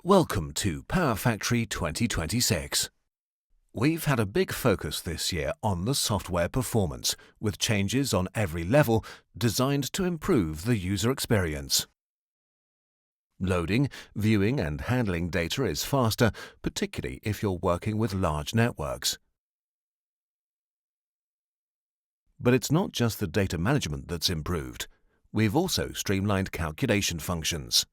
Welcome to PowerFactory 2026. We've had a big focus this year on the software performance, with changes on every level designed to improve the user experience. Loading, viewing and handling data is faster, particularly if you're working with large networks. But it's not just the data management that's improved. We've also streamlined calculation functions.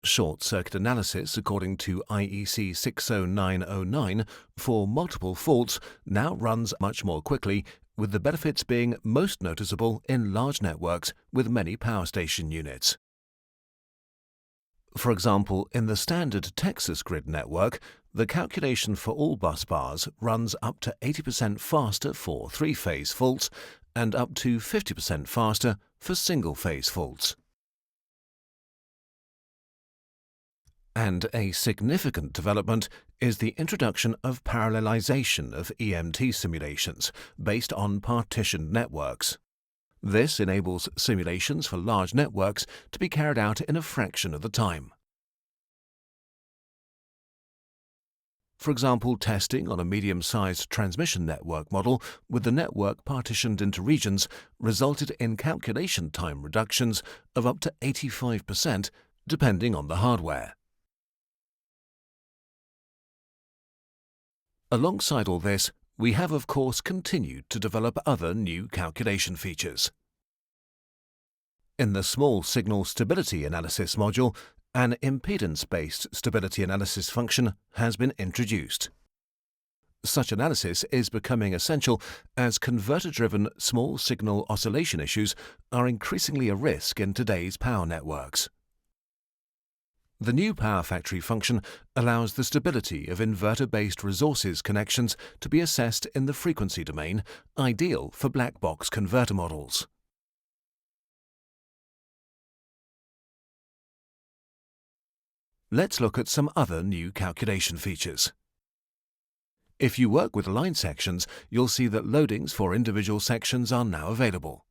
Short-circuit analysis according to IEC 60909 for multiple faults now runs much more quickly, with the benefits being most noticeable in large networks with many power station units. For example, in the standard Texas grid network, the calculation for all bus bars runs up to 80% faster for three-phase faults and up to 50% faster for single-phase faults. And a significant development is the introduction of parallelization of EMT simulations based on partitioned networks. This enables simulations for large networks to be carried out in a fraction of the time. For example, testing on a medium-sized transmission network model with the network partitioned into regions resulted in calculation time reductions of up to 85%, depending on the hardware. Alongside all this, we have of course continued to develop other new calculation features. In the Small Signal Stability Analysis module, an impedance-based stability analysis function has been introduced. Such analysis is becoming essential as converter-driven small signal oscillation issues are increasingly a risk in today's power networks. The new PowerFactory function allows the stability of inverter-based resources connections to be assessed in the frequency domain, ideal for black box converter models. Let's look at some other new calculation features. If you work with line sections, you'll see that loadings for individual sections are now available.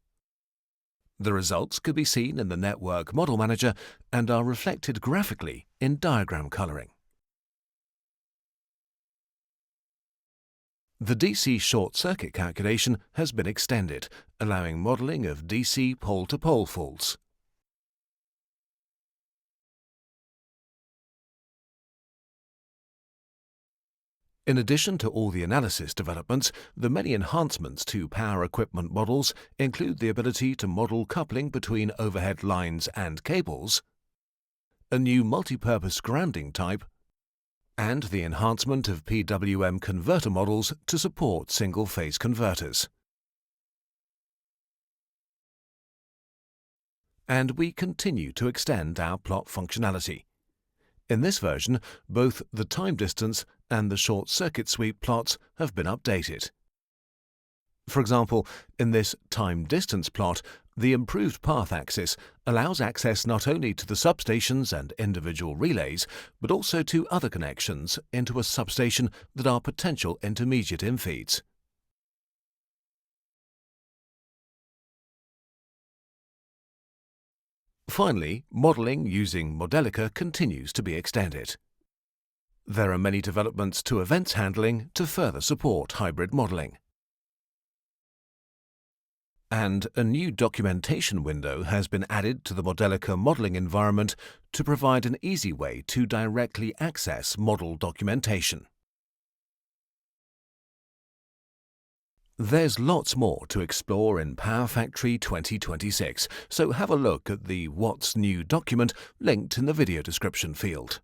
The results could be seen in the Network Model Manager and are reflected graphically in diagram coloring. The DC short circuit calculation has been extended, allowing modeling of DC pole-to-pole faults. In addition to all the analysis developments, the many enhancements to power equipment models include the ability to model coupling between overhead lines and cables, a new multi-purpose grounding type, and the enhancement of PWM converter models to support single-phase converters. And we continue to extend our plot functionality. In this version, both the time distance and the short-circuit sweep plots have been updated. For example, in this time-distance plot, the improved path axis allows access not only to the substations and individual relays, but also to other connections into a substation that are potential intermediate infeeds. Finally, modeling using Modelica continues to be extended. There are many developments to events handling to further support hybrid modeling. And a new documentation window has been added to the Modelica modeling environment to provide an easy way to directly access model documentation. There's lots more to explore in PowerFactory 2026, so have a look at the What's New document linked in the video description field.